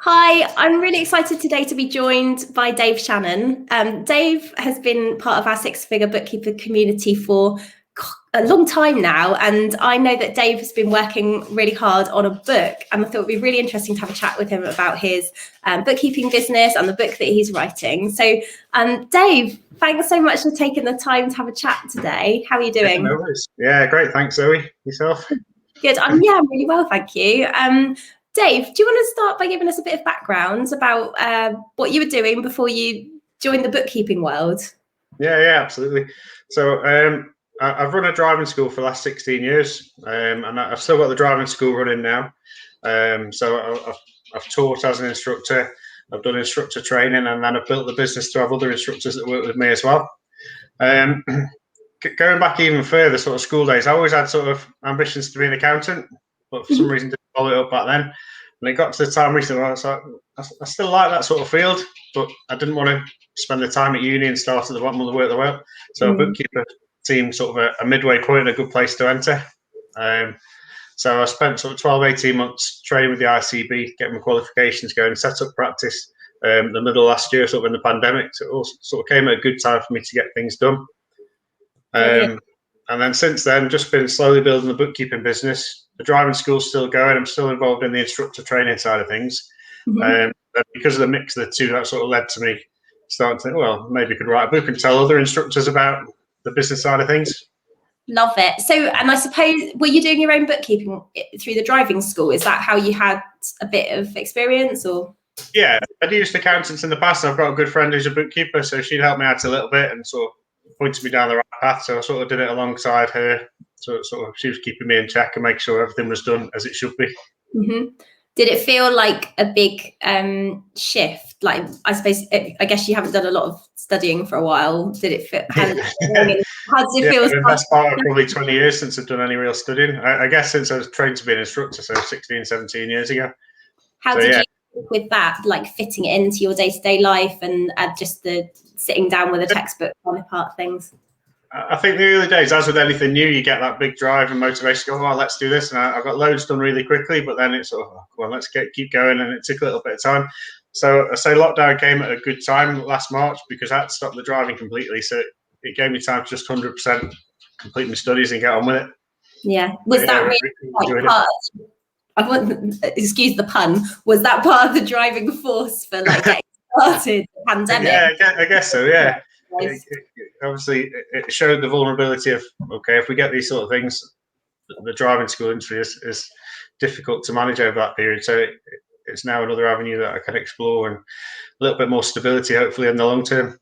Hi, I'm really excited today to be joined by Dave Shannon. Dave has been part of our six-figure bookkeeper community for a long time now, and I know that Dave has been working really hard on a book, and I thought it would be really interesting to have a chat with him about his bookkeeping business and the book that he's writing. So, Dave, thanks so much for taking the time to have a chat today. How are you doing? No worries. Yeah, great. Thanks, Zoe. Yourself? Good. I'm really well, thank you. Dave, do you want to start by giving us a bit of background about what you were doing before you joined the bookkeeping world? Yeah, absolutely. So I've run a driving school for the last 16 years, and I've still got the driving school running now. So I've taught as an instructor, I've done instructor training, and then I've built the business to have other instructors that work with me as well. Going back even further, sort of school days, I always had sort of ambitions to be an accountant, but for some reason didn't follow it up back then. And it got to the time recently where I was like, I still like that sort of field, but I didn't want to spend the time at uni and start at the bottom of the work the way. So a bookkeeper seemed sort of a midway point, a good place to enter. So I spent sort of 12, 18 months training with the ICB, getting my qualifications going, set up practice the middle of last year, sort of in the pandemic. So it all sort of came at a good time for me to get things done. And then since then, just been slowly building the bookkeeping business. The driving school's still going. I'm still involved in the instructor training side of things. But because of the mix of the two, that sort of led to me starting to think, well, maybe I could write a book and tell other instructors about the business side of things. Love it. So, and I suppose, were you doing your own bookkeeping through the driving school? Is that how you had a bit of experience, or? Yeah, I'd used accountants in the past. I've got a good friend who's a bookkeeper, so she'd help me out a little bit and sort of pointed me down the right path. So I sort of did it alongside her. So sort of she was keeping me in check and making sure everything was done as it should be. Did it feel like a big shift? Like, I suppose, I guess you haven't done a lot of studying for a while. Did it feel? How does it feel? The best part of probably 20 years since I've done any real studying. I guess since I was trained to be an instructor, so 16, 17 years ago. How did you work with that, like fitting it into your day-to-day life and just the sitting down with a textbook on a part of things? I think the early days, as with anything new, you get that big drive and motivation to go, oh, let's do this. And I got loads done really quickly, but then it's sort of, well, let's keep going. And it took a little bit of time. So I say lockdown came at a good time last March because I had to stop the driving completely. So it gave me time to just 100% complete my studies and get on with it. Yeah. Was that really part? Excuse the pun. Was that part of the driving force for like getting started the pandemic? Yeah, I guess so. Yeah. Obviously, it showed the vulnerability of, okay, if we get these sort of things, the driving school industry is difficult to manage over that period. So it's now another avenue that I can explore and a little bit more stability, hopefully, in the long term.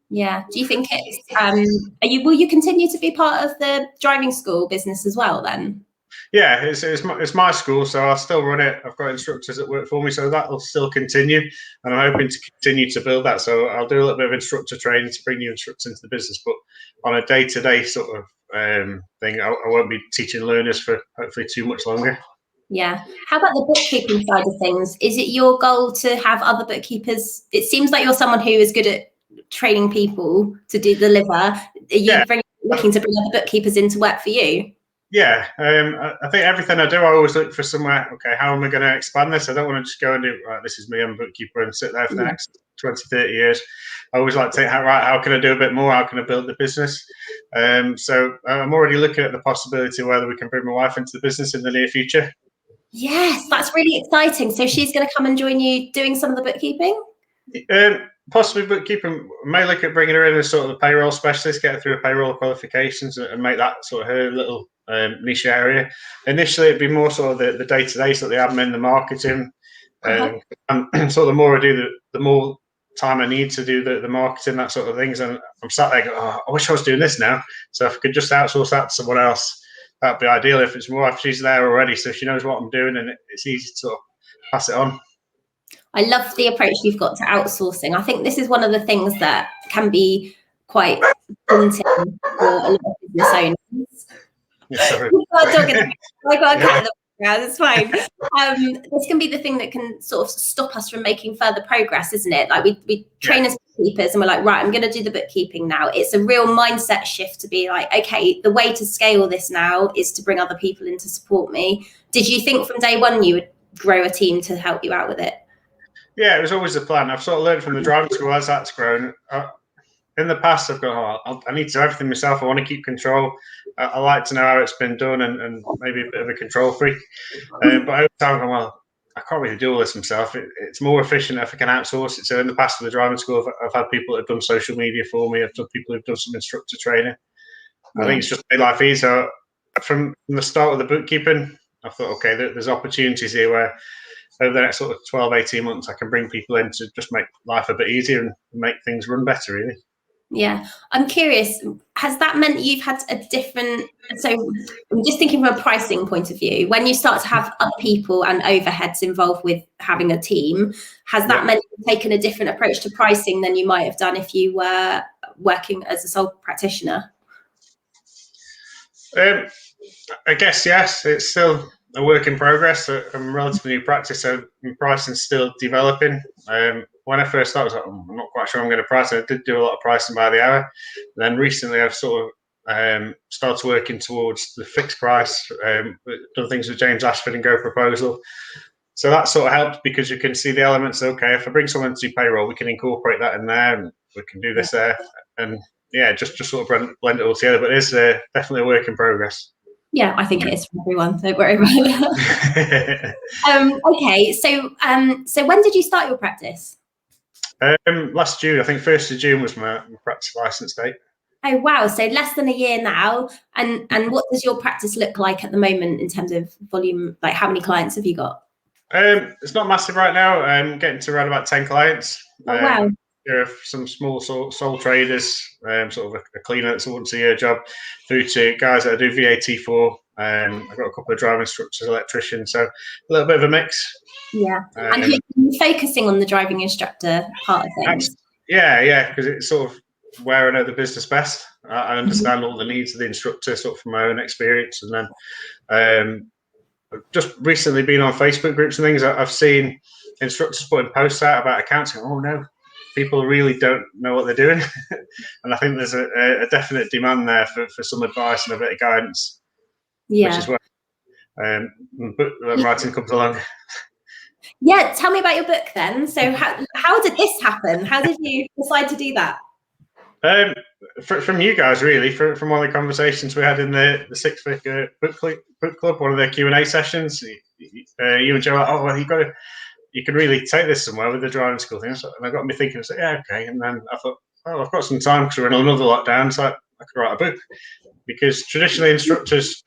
Yeah. Do you think it's, will you continue to be part of the driving school business as well then? Yeah, it's my school, so I'll still run it. I've got instructors that work for me, so that will still continue. And I'm hoping to continue to build that. So I'll do a little bit of instructor training to bring new instructors into the business. But on a day-to-day sort of thing, I won't be teaching learners for hopefully too much longer. Yeah. How about the bookkeeping side of things? Is it your goal to have other bookkeepers? It seems like you're someone who is good at training people to deliver. Are you looking to bring other bookkeepers in to work for you? Yeah, I think everything I do, I always look for somewhere, okay, how am I going to expand this? I don't want to just go and do, right, this is me, I'm a bookkeeper, and sit there for the next 20, 30 years. I always like to think, right, how can I do a bit more? How can I build the business? So I'm already looking at the possibility of whether we can bring my wife into the business in the near future. Yes, that's really exciting. So she's going to come and join you doing some of the bookkeeping? Possibly bookkeeping. May look at bringing her in as sort of the payroll specialist, get her through payroll qualifications and make that sort of her little niche area. Initially, it'd be more sort of the day-to-day, sort of the admin, the marketing. And sort of the more I do, the more time I need to do the marketing, that sort of things. And I'm sat there going, oh, I wish I was doing this now. So if I could just outsource that to someone else, that'd be ideal. If it's more, if she's there already, so she knows what I'm doing and it's easy to sort of pass it on. I love the approach you've got to outsourcing. I think this is one of the things that can be quite daunting for a lot of business owners. Yeah, sorry. I got a cat in the background, it's fine. This can be the thing that can sort of stop us from making further progress, isn't it? Like we train as bookkeepers and we're like, right, I'm going to do the bookkeeping now. It's a real mindset shift to be like, okay, the way to scale this now is to bring other people in to support me. Did you think from day one you would grow a team to help you out with it? Yeah, it was always the plan. I've sort of learned from the driving school as that's grown. In the past, I've gone, I need to do everything myself. I want to keep control. I like to know how it's been done and maybe a bit of a control freak. But over time, I'm going, well, I can't really do all this myself. It's more efficient if I can outsource it. So in the past, with the driving school, I've had people that have done social media for me. I've done people who've done some instructor training. I think it's just made life easier. From the start of the bookkeeping, I thought, okay, there's opportunities here where over the next sort of 12, 18 months, I can bring people in to just make life a bit easier and make things run better, really. Yeah, I'm curious, has that meant you've had a different, so I'm just thinking from a pricing point of view, when you start to have other people and overheads involved with having a team, has that meant you've taken a different approach to pricing than you might have done if you were working as a sole practitioner? I guess, yes, it's still a work in progress. I'm relatively new practice, so my pricing's still developing. When I first started, I was like, I'm not quite sure I'm going to price it. I did do a lot of pricing by the hour. Then recently, I've sort of started working towards the fixed price, done things with James Ashford and Go Proposal. So that sort of helped because you can see the elements. Okay, if I bring someone to do payroll, we can incorporate that in there and we can do this there. And yeah, just sort of blend it all together. But it's definitely a work in progress. Yeah, I think it is for everyone. Don't worry about it. Okay, so when did you start your practice? Last June, I think 1st of June was my practice license date. Oh wow! So less than a year now. And what does your practice look like at the moment in terms of volume? Like, how many clients have you got? It's not massive right now. I'm getting to around about 10 clients. Oh wow! There are some small sole traders, sort of a cleaner that's a once-a-year job, through to guys that I do VAT for. I've got a couple of driving instructors, electricians, so a little bit of a mix. Yeah, and you're focusing on the driving instructor part of things. Yeah, because it's sort of where I know the business best. I understand all the needs of the instructor, sort of from my own experience, and then just recently been on Facebook groups and things. I've seen instructors putting posts out about accounts. Oh no, people really don't know what they're doing, and I think there's a definite demand there for some advice and a bit of guidance. Yeah, which is where book writing comes along. Yeah, tell me about your book then. So how did this happen? How did you decide to do that? From you guys, really, from all the conversations we had in the Six Figure Book Club, one of their Q&A sessions. You and Joe, oh well, you can really take this somewhere with the driving school thing. And I got me thinking, I said, yeah, okay. And then I thought, oh, I've got some time because we're in another lockdown, so I could write a book. Because traditionally instructors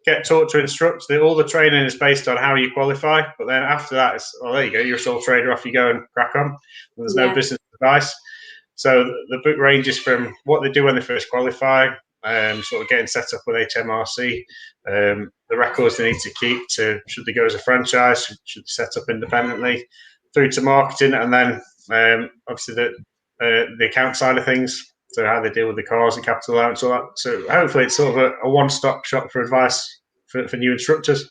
get taught to instruct. All the training is based on how you qualify, but then after that, it's, well, there you go, you're a sole trader, off you go and crack on. And there's no business advice. So the book ranges from what they do when they first qualify, sort of getting set up with HMRC, the records they need to keep, to should they go as a franchise, should they set up independently, through to marketing, and then obviously the account side of things, so how they deal with the cars and capital allowance, all that. So hopefully it's sort of a one-stop shop for advice for new instructors.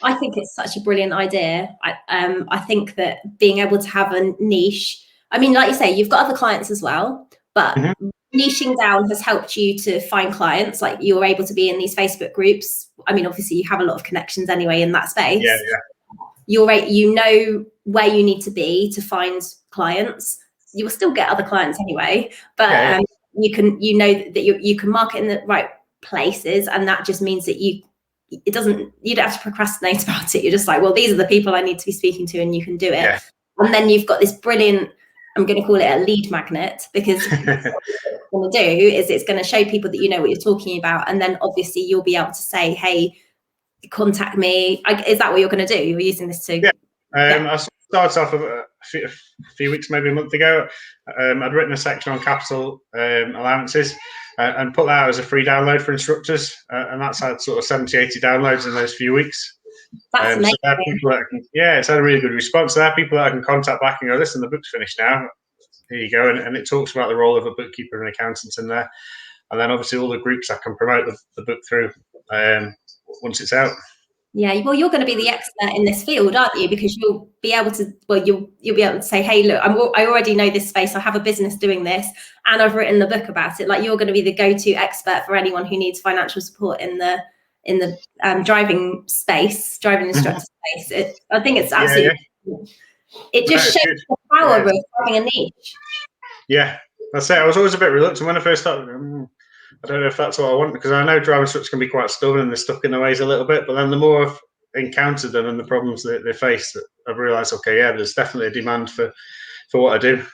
I think it's such a brilliant idea. I think that being able to have a niche, I mean, like you say, you've got other clients as well, but niching down has helped you to find clients. Like, you're able to be in these Facebook groups. I mean, obviously you have a lot of connections anyway in that space. Yeah. You know where you need to be to find clients. You will still get other clients anyway, but you know that you can market in the right places, and that just means that you don't have to procrastinate about it. You're just like, well, these are the people I need to be speaking to, and you can do it. Yeah. And then you've got this brilliant, I'm going to call it a lead magnet, because what it's going to do is it's going to show people that you know what you're talking about, and then obviously you'll be able to say, hey, contact me. Is that what you're going to do? You're using this to I started off a few weeks, maybe a month ago. I'd written a section on capital allowances and put that out as a free download for instructors, and that's had sort of 70, 80 downloads in those few weeks. That's amazing. So people that it's had a really good response. So there are people that I can contact back and go, listen, the book's finished now. Here you go. And it talks about the role of a bookkeeper and accountant in there. And then obviously all the groups I can promote the book through once it's out. Yeah, well, you're going to be the expert in this field, aren't you? Because you'll be able to, you'll be able to say, hey, look, I already know this space. I have a business doing this, and I've written the book about it. Like, you're going to be the go-to expert for anyone who needs financial support in the in the driving instructor space. I think it's absolutely. It just shows the power of having a niche. Yeah, that's it. I was always a bit reluctant when I first started. I don't know if that's what I want, because I know driving instructors can be quite stubborn and they're stuck in their ways a little bit. But then the more I've encountered them and the problems that they face, I've realised, okay, yeah, there's definitely a demand for what I do.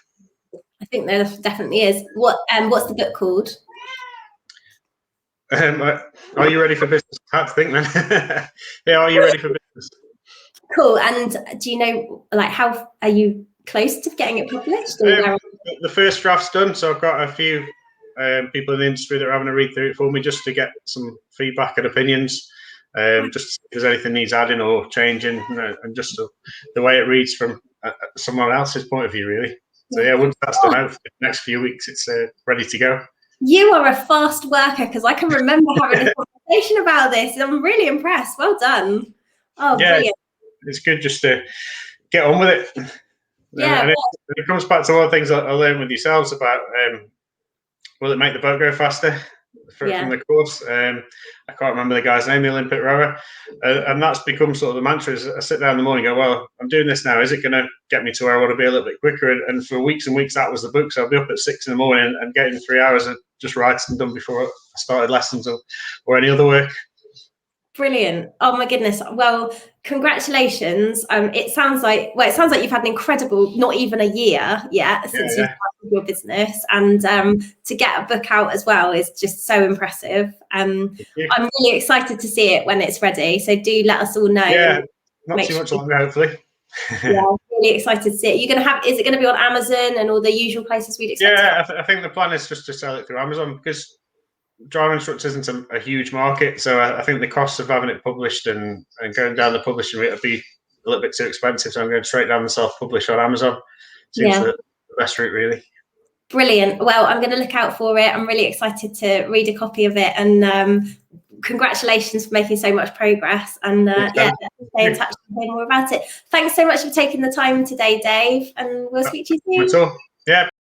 I think there definitely is. What's the book called? Are you ready for business? I had to think then. Yeah, are you ready for business? Cool. And do you know, like, how are you close to getting it published? The first draft's done, so I've got a few people in the industry that are having a read through it for me, just to get some feedback and opinions, just if there's anything needs adding or changing, and just the way it reads from someone else's point of view, really. So yeah, once that's done out for the next few weeks, it's ready to go. You are a fast worker, because I can remember having a conversation about this. I'm really impressed. Well done. Oh, yeah, brilliant. It's good just to get on with it. Yeah, and it comes back to all the things I learned with yourselves about will it make the boat go faster from the course. I can't remember the guy's name, the Olympic rower, and that's become sort of the mantra. Is I sit down in the morning and go, well, I'm doing this now, is it going to get me to where I want to be a little bit quicker? And for weeks and weeks that was the book. So I'll be up at 6 a.m. and getting 3 hours of just writing done before I started lessons or any other work. Brilliant. Oh my goodness. Well, congratulations. It sounds like you've had an incredible, not even a year yet since you started your business, and to get a book out as well is just so impressive. I'm really excited to see it when it's ready. So do let us all know. Yeah, not too much longer, hopefully. Yeah, I'm really excited to see it. Is it going to be on Amazon and all the usual places we'd expect? Yeah, I think the plan is just to sell it through Amazon, because driving instructors isn't a huge market, so I think the cost of having it published and going down the publishing rate would be a little bit too expensive. So I'm going straight down the self-publish on Amazon. Seems the best route, really. Brilliant. Well, I'm going to look out for it. I'm really excited to read a copy of it, and congratulations for making so much progress. And stay in touch and hear more about it. Thanks so much for taking the time today, Dave, and we'll speak to you soon. That's all. Yeah.